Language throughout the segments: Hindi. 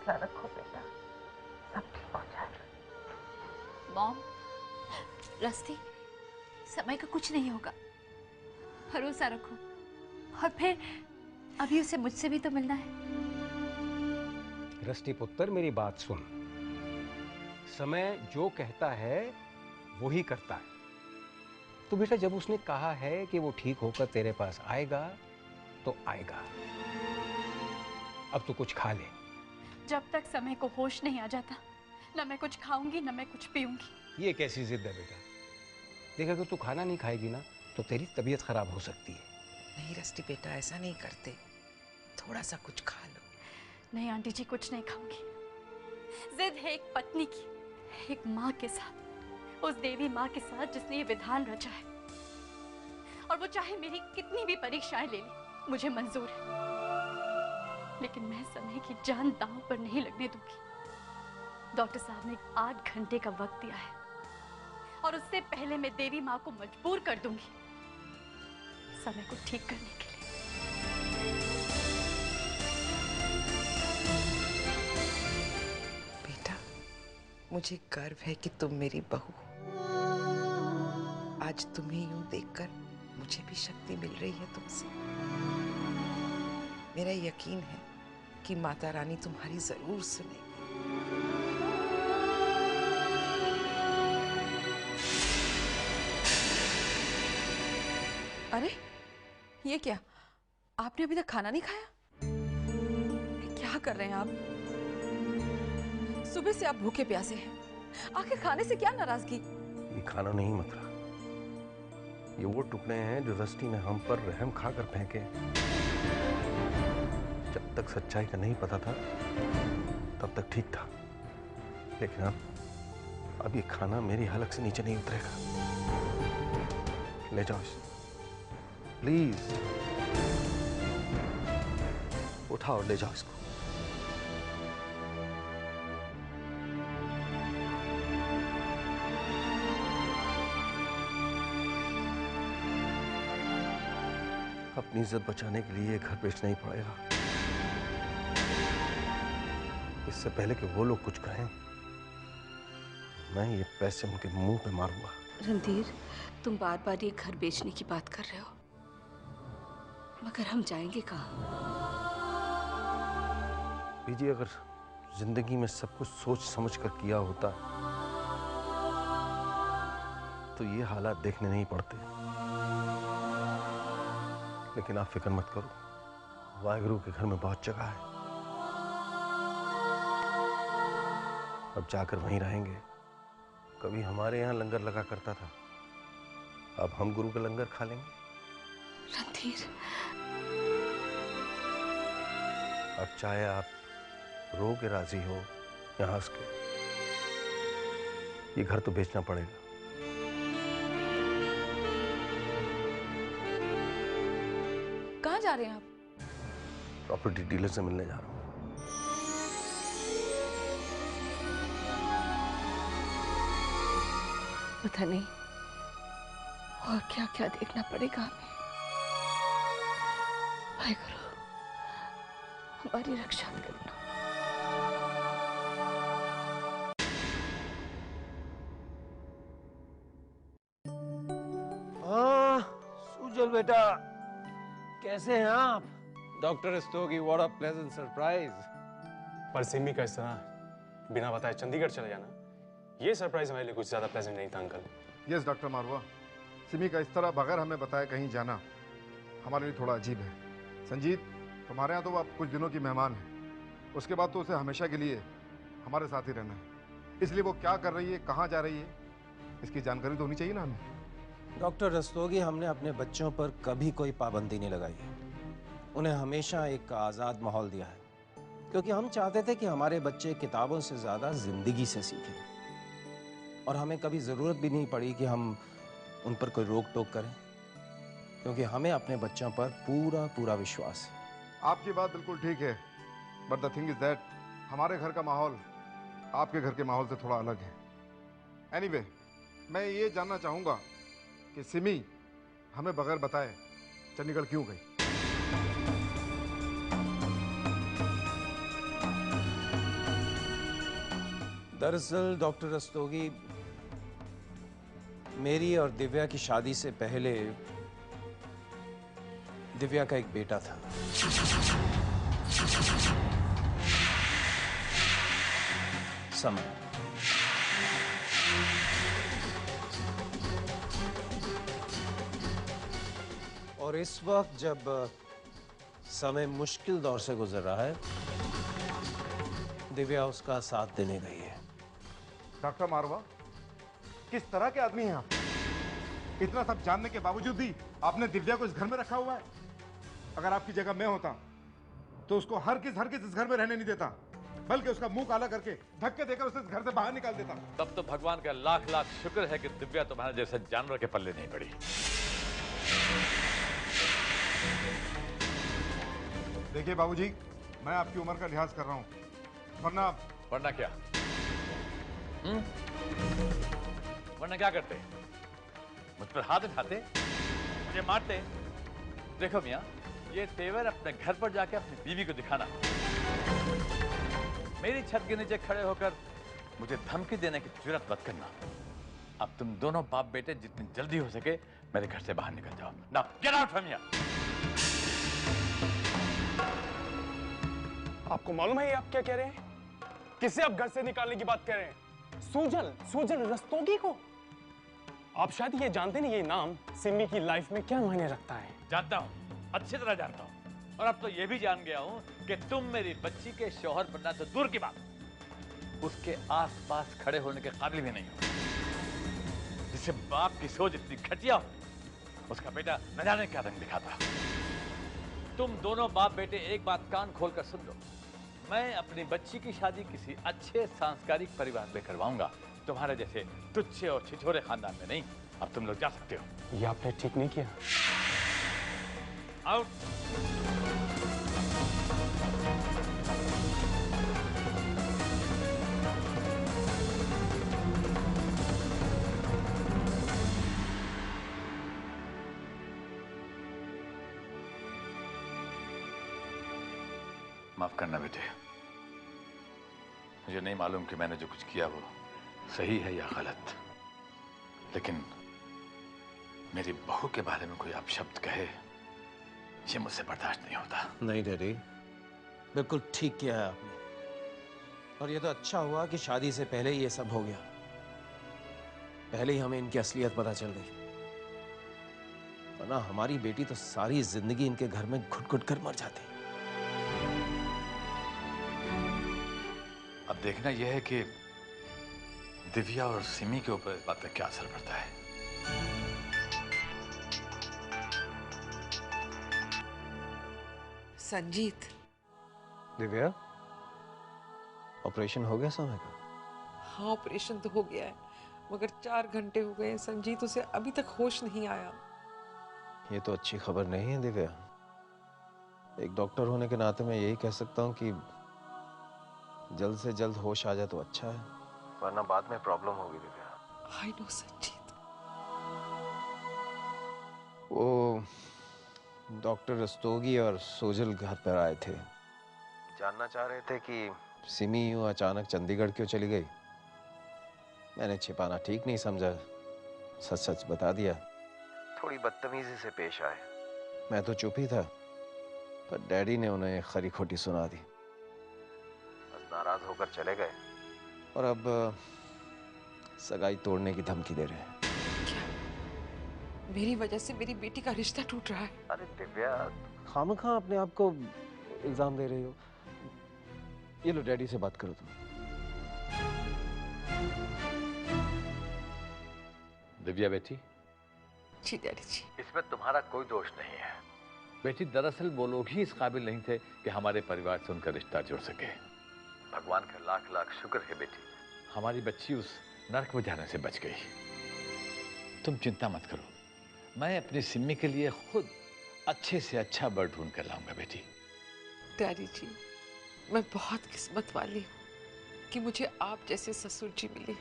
भरोसा रखो बेटा, सब ठीक हो जाएगा। मॉम, रस्ती, समय का कुछ नहीं होगा, भरोसा रखो। और फिर अभी उसे मुझसे भी तो मिलना है। रस्टी पुत्र, मेरी बात सुन। समय जो कहता है वो ही करता है। तो बेटा, जब उसने कहा है कि वो ठीक होकर तेरे पास आएगा तो आएगा। अब तो कुछ खा ले। जब तक समय को होश नहीं आ जाता, न मैं कुछ खाऊंगी न मैं कुछ पीऊंगी। ये कैसी जिद है बेटा? देख, अगर तू खाना नहीं खाएगी ना तो तेरी तबीयत खराब हो सकती है। नहीं रस्टी बेटा, ऐसा नहीं करते, थोड़ा सा कुछ खा लो। नहीं आंटी जी, कुछ नहीं खाऊंगी। जिद है एक पत्नी की, एक माँ के साथ, उस देवी माँ के साथ जिसने ये विधान रचा है। और वो चाहे मेरी कितनी भी परीक्षाएं ले ले, मुझे मंजूर है। लेकिन मैं समय की जान दांव पर नहीं लगने दूंगी। डॉक्टर साहब ने 8 घंटे का वक्त दिया है और उससे पहले मैं देवी माँ को मजबूर कर दूंगी समय को ठीक करने के लिए। बेटा, मुझे गर्व है कि तुम मेरी बहू हो। आज तुम्हें यूं देखकर मुझे भी शक्ति मिल रही है तुमसे। मेरा यकीन है कि माता रानी तुम्हारी जरूर सुनेगी। अरे ये क्या, आपने अभी तक खाना नहीं खाया? क्या कर रहे हैं आप? सुबह से आप भूखे प्यासे हैं, आखिर खाने से क्या नाराजगी? ये खाना नहीं मथुरा, ये वो टुकड़े हैं जो रस्टी ने हम पर रहम खाकर फेंके। जब तक सच्चाई का नहीं पता था तब तक ठीक था, लेकिन अब ये खाना मेरी हलक से नीचे नहीं उतरेगा। ले जाओ इसे, प्लीज उठाओ, ले जाओ इसको। अपनी इज्जत बचाने के लिए घर बेचना ही पड़ेगा। इससे पहले कि वो लोग कुछ कहें, मैं ये पैसे उनके मुंह पे मारूंगा। रणधीर, तुम बार बार ये घर बेचने की बात कर रहे हो, मगर हम जाएंगे कहाँ? बीजी, अगर जिंदगी में सब कुछ सोच समझ कर किया होता तो ये हालात देखने नहीं पड़ते। लेकिन आप फिक्र मत करो, वाहेगुरु के घर में बहुत जगह है। अब जाकर वहीं रहेंगे। कभी हमारे यहाँ लंगर लगा करता था, अब हम गुरु का लंगर खा लेंगे। रणधीर, अब चाहे आप रो के राजी हो या हंस के, ये घर तो बेचना पड़ेगा। कहाँ जा रहे हैं आप? प्रॉपर्टी डीलर से मिलने जा रहा हूँ। पता नहीं और क्या क्या देखना पड़ेगा हमें। वाहेगुरु हमारी रक्षा करना। सुजल बेटा, कैसे हैं आप? Doctor Rastogi, what a pleasant surprise. पर सिमी का इस तरह बिना बताए चंडीगढ़ चले जाना, ये सरप्राइज हमारे लिए कुछ ज्यादा प्लेजेंट नहीं था अंकल। यस डॉक्टर मारवा, सिमी का इस तरह बगैर हमें बताए कहीं जाना हमारे लिए थोड़ा अजीब है। संजीत, तुम्हारे यहाँ तो वो अब कुछ दिनों की मेहमान है, उसके बाद तो उसे हमेशा के लिए हमारे साथ ही रहना है। इसलिए वो क्या कर रही है, कहाँ जा रही है, इसकी जानकारी तो होनी चाहिए ना हमें। डॉक्टर रस्तोगी, हमने अपने बच्चों पर कभी कोई पाबंदी नहीं लगाई है। उन्हें हमेशा एक आज़ाद माहौल दिया है, क्योंकि हम चाहते थे कि हमारे बच्चे किताबों से ज़्यादा जिंदगी से सीखें। और हमें कभी ज़रूरत भी नहीं पड़ी कि हम उन पर कोई रोक टोक करें, क्योंकि हमें अपने बच्चों पर पूरा पूरा विश्वास है। आपकी बात बिल्कुल ठीक है, but the thing is that हमारे घर का माहौल आपके घर के माहौल से थोड़ा अलग है। एनीवे, मैं ये जानना चाहूँगा कि सिमी हमें बगैर बताए चंडीगढ़ क्यों गई? दरअसल डॉक्टर रस्तोगी, मेरी और दिव्या की शादी से पहले दिव्या का एक बेटा था। समय। और इस वक्त जब समय मुश्किल दौर से गुजर रहा है, दिव्या उसका साथ देने गई है। डॉक्टर मारवा, किस तरह के आदमी हैं आप? इतना सब जानने के बावजूद भी आपने दिव्या को इस घर में रखा हुआ है। अगर आपकी जगह मैं होता तो उसको हर किस इस घर में रहने नहीं देता, बल्कि उसका मुंह काला करके धक्के देकर उसे इस घर से बाहर निकाल देता। तब तो भगवान का लाख लाख शुक्र है कि दिव्या तुम्हारे जैसे जानवर के पल्ले नहीं पड़ी। देखिए बाबूजी, मैं आपकी उम्र का लिहाज कर रहा हूं, वरना क्या? वरना क्या करते? मुझ पर हाथ उठाते, मुझे मारते? देखो मियां, ये तेवर अपने घर पर जाके अपनी बीवी को दिखाना, मेरी छत के नीचे खड़े होकर मुझे धमकी देने की जुर्रत मत करना। अब तुम दोनों बाप बेटे जितनी जल्दी हो सके मेरे घर से बाहर निकल जाओ। Now get out from here. आपको मालूम है ये आप क्या कह रहे हैं? किसे आप घर से निकालने की बात कर रहे हैं? सुजल रस्तोगी को? आप शायद ये जानते नहीं, ये नाम सिमी की लाइफ में क्या मायने रखता है। जानता हूं, अच्छी तरह जानता हूं, और अब तो ये भी जान गया हूं कि तुम मेरी बच्ची के शौहर बनना तो दूर की बात, उसके आसपास खड़े होने के काबिल भी नहीं हो। जिसे बाप की सोच इतनी घटिया हो, उसका बेटा न जाने क्या रंग दिखाता। तुम दोनों बाप बेटे एक बात कान खोलकर सुन लो, मैं अपनी बच्ची की शादी किसी अच्छे सांस्कारिक परिवार में करवाऊंगा, तुम्हारे जैसे तुच्छे और छिछोरे खानदान में नहीं। अब तुम लोग जा सकते हो। ये आपने ठीक नहीं किया। आउट। माफ करना बेटे, मुझे नहीं मालूम कि मैंने जो कुछ किया वो सही है या गलत, लेकिन मेरी बहू के बारे में कोई अपशब्द कहे ये मुझसे बर्दाश्त नहीं होता। नहीं डैडी, बिल्कुल ठीक किया है आपने, और ये तो अच्छा हुआ कि शादी से पहले ही ये सब हो गया। पहले ही हमें इनकी असलियत पता चल गई, वरना हमारी बेटी तो सारी जिंदगी इनके घर में घुट घुट कर मर जाती। अब देखना यह है कि दिव्या और सिमी के ऊपर इस बात का क्या असर पड़ता है। संजीत। दिव्या, ऑपरेशन हो गया समय का? हाँ, ऑपरेशन तो हो गया है, मगर 4 घंटे हो गए हैं संजीत, उसे अभी तक होश नहीं आया। ये तो अच्छी खबर नहीं है दिव्या। एक डॉक्टर होने के नाते मैं यही कह सकता हूँ कि जल्द से जल्द होश आ जाए तो अच्छा है, वरना बाद में प्रॉब्लम होगी दिव्या। I know Sanjeet. वो डॉक्टर रस्तोगी और सोजल घर पर आए थे, जानना चाह रहे थे कि सिमी यूं अचानक चंडीगढ़ क्यों चली गई। मैंने छिपाना ठीक नहीं समझा, सच सच बता दिया। थोड़ी बदतमीजी से पेश आए, मैं तो चुप ही था, पर डैडी ने उन्हें खरी खोटी सुना दी, बस नाराज होकर चले गए, और अब सगाई तोड़ने की धमकी दे रहे हैं। मेरी वजह से मेरी बेटी का रिश्ता टूट रहा है। अरे दिव्या, खामखा अपने आप को इल्जाम दे रही हो। ये लो, डैडी से बात करो तुम। दिव्या बेटी। जी डैडी जी। इसमें तुम्हारा कोई दोष नहीं है बेटी, दरअसल वो लोग ही इस काबिल नहीं थे कि हमारे परिवार से उनका रिश्ता जुड़ सके। भगवान का लाख लाख शुक्र है बेटी, हमारी बच्ची उस नरक में जाने से बच गई। तुम चिंता मत करो, मैं अपनी सिम्मी के लिए खुद अच्छे से अच्छा बर ढूंढ कर लाऊंगा बेटी। डैडी जी, मैं बहुत किस्मत वाली हूँ कि मुझे आप जैसे ससुर जी मिले।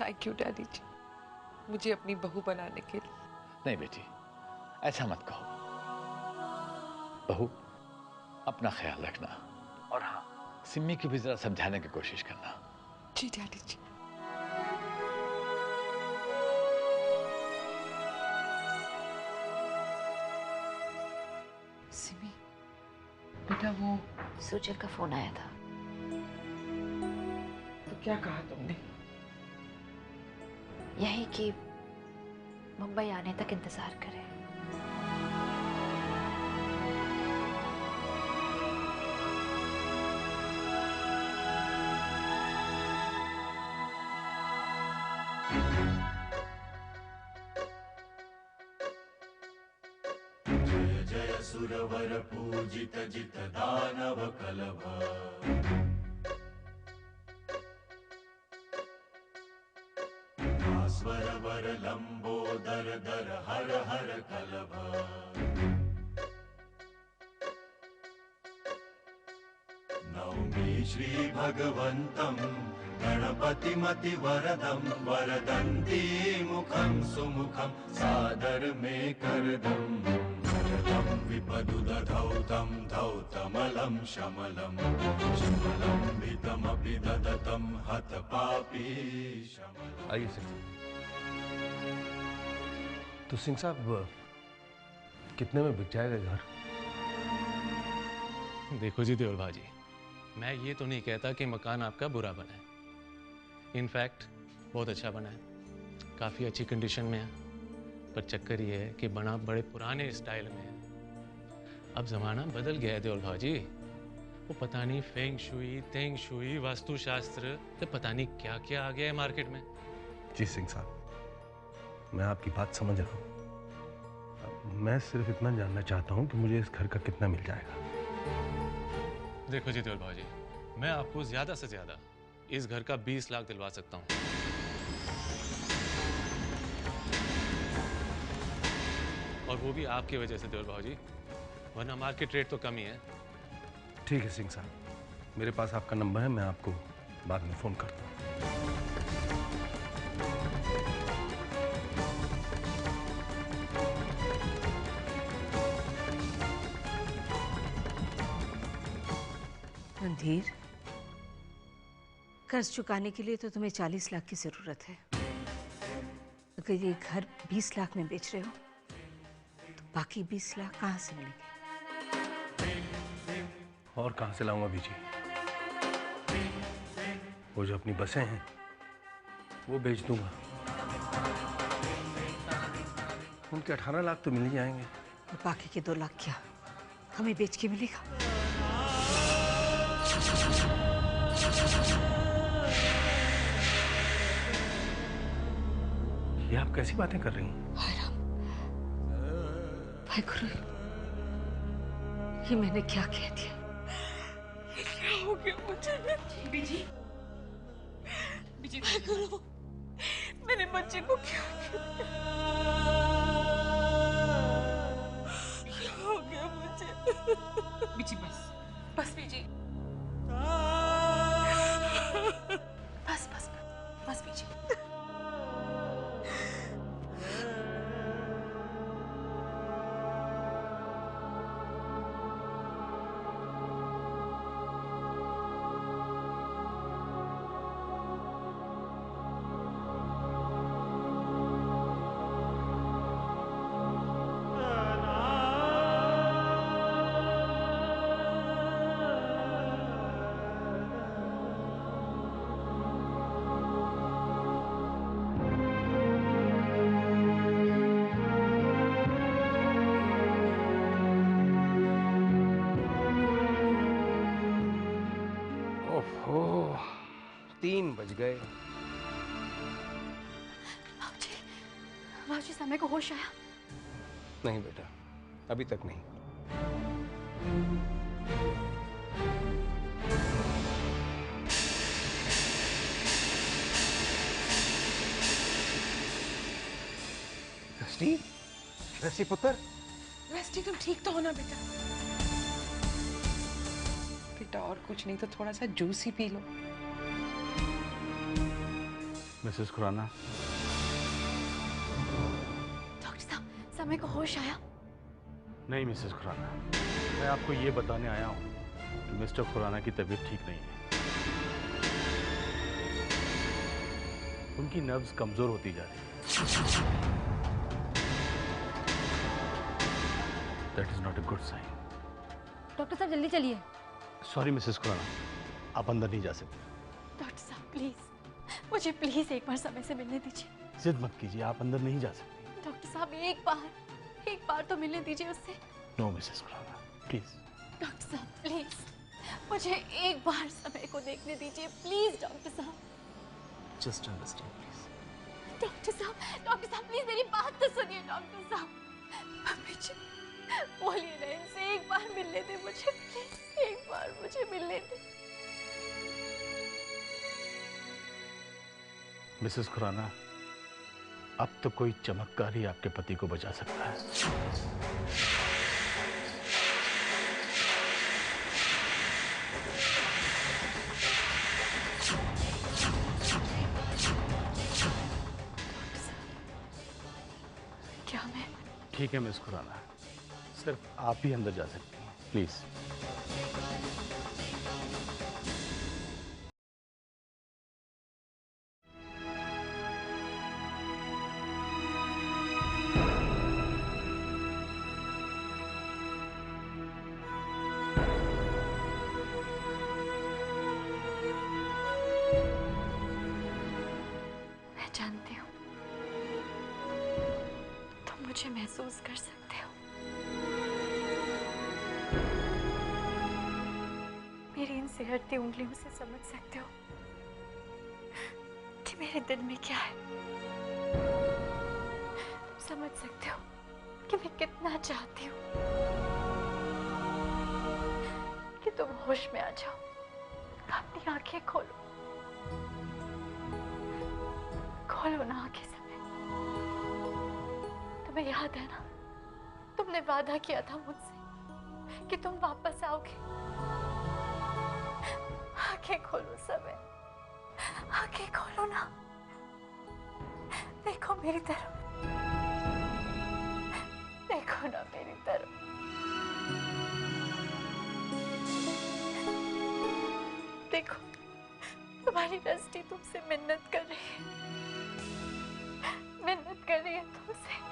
थैंक यू डैडी जी, मुझे अपनी बहू बनाने के लिए। नहीं बेटी, ऐसा मत कहो। बहू, अपना ख्याल रखना, और हाँ, सिम्मी की भी जरा समझाने की कोशिश करना। जी डैडी जी। सिमी, बेटा वो सुजल का फोन आया था। तो क्या कहा तुमने? यही कि मुंबई आने तक इंतजार करें। सुरवर पूजित जित दानव कलभ भास्वर वर लंबोदर दर हर हर कलभ नौमि श्री भगवन्तं गणपतिमति वरदं वरदन्ती मुखं सुमुखं सादर में करदम विपदुदधौतं धौतमलं शमलं शमलम्बितमपि ददतं हतपापी शमलम्। आइए सिंह साहब। तो सिंह साहब कितने में बिक जाएगा घर? देखो जी देओल भाजी, मैं ये तो नहीं कहता कि मकान आपका बुरा बना है। इनफैक्ट बहुत अच्छा बना है, काफ़ी अच्छी कंडीशन में है। पर चक्कर ये है कि बना बड़े पुराने स्टाइल में है। अब ज़माना बदल गया है देओल भाजी। वो पता नहीं फेंग शुई, तेंग शुई, वास्तुशास्त्र, तो पता नहीं क्या क्या आ गया है मार्केट में। जी सिंह साहब, मैं आपकी बात समझ रहा हूँ। मैं सिर्फ इतना जानना चाहता हूँ कि मुझे इस घर का कितना मिल जाएगा। देखो जी देओल भाजी, मैं आपको ज़्यादा से ज़्यादा इस घर का 20 लाख दिलवा सकता हूँ। और वो भी आपकी वजह से देओल भाजी, वरना मार्केट रेट तो कम ही है। ठीक है सिंह साहब, मेरे पास आपका नंबर है, मैं आपको बाद में फ़ोन करता हूँ। रणधीर, कर्ज चुकाने के लिए तो तुम्हें 40 लाख की जरूरत है। अगर ये घर 20 लाख में बेच रहे हो तो बाकी 20 लाख कहाँ से मिलेंगे? और कहाँ से लाऊंगा बीजी? वो जो अपनी बसें हैं वो बेच दूंगा। उनके 18 लाख तो मिल ही जाएंगे। और बाकी के 2 लाख क्या हमें बेच के मिलेगा? ये आप कैसी बातें कर रही हैं? हाय राम, भाई गुरु, ये मैंने क्या कह दिया? ये क्या हो गया मुझे? बीजी, बीजी, भाई गुरु, मेरे बच्चे को क्या हो गया मुझे? बीजी बस, बस बीजी, बस बस बस बीजी। ओहो, 3 बज गए। बाबूजी, समय को होश आया? नहीं बेटा, अभी तक नहीं। रस्टी, रस्टी पुत्र, रस्टी तुम ठीक तो हो ना बेटा? बेटा और कुछ नहीं तो थोड़ा सा जूस ही P low. Mrs Khurana. Doctor साहब, समय को होश आया? नहीं मिसेस खुराना, मैं आपको ये बताने आया हूँ कि मिस्टर खुराना की तबीयत ठीक नहीं है। उनकी नर्व्स कमजोर होती जा रही है। That is not a good sign. Doctor साहब जल्दी चलिए। सॉरी मिसेस खुराना, आप अंदर नहीं जा सकते। डॉक्टर साहब प्लीज, मुझे प्लीज एक बार समय से मिलने दीजिए। जिद मत कीजिए, आप अंदर नहीं जा सकते। डॉक्टर साहब एक बार तो मिलने दीजिए उससे। No Mrs Khurana, please. Doctor साहब प्लीज, मुझे एक बार समय को देखने दीजिए प्लीज। डॉक्टर साहब जस्ट अंडरस्टैंड प्लीज। डॉक्टर साहब प्लीज मेरी बात तो सुनिए। डॉक्टर साहब मुझे बोलिए ना, इनसे एक बार मिलने दे मुझे प्लीज, एक बार मुझे मिलने दे। मिसेस खुराना, अब तो कोई चमत्कार ही आपके पति को बचा सकता है। क्या मैं? ठीक है मिस खुराना, सिर्फ आप ही अंदर जा सकती हैं, प्लीज। मैं जानती हूँ तुम मुझे महसूस कर सकते हो। मेरी इन सिहरती उंगलियों से समझ सकते हो कि मेरे दिल में क्या है। समझ सकते हो कि मैं कितना चाहती हूँ कि तुम होश में आ जाओ, अपनी आंखें खोलो। खोलो ना आंखें समय। तुम्हें याद है ना, तुमने वादा किया था मुझसे कि तुम वापस आओगे। आंखें खोलो समय, आंखें खोलो ना, देखो मेरी तरफ, देखो ना मेरी तरफ। देखो तुम्हारी दृष्टि तुमसे मिन्नत कर रही है, मिन्नत कर रही है तुमसे।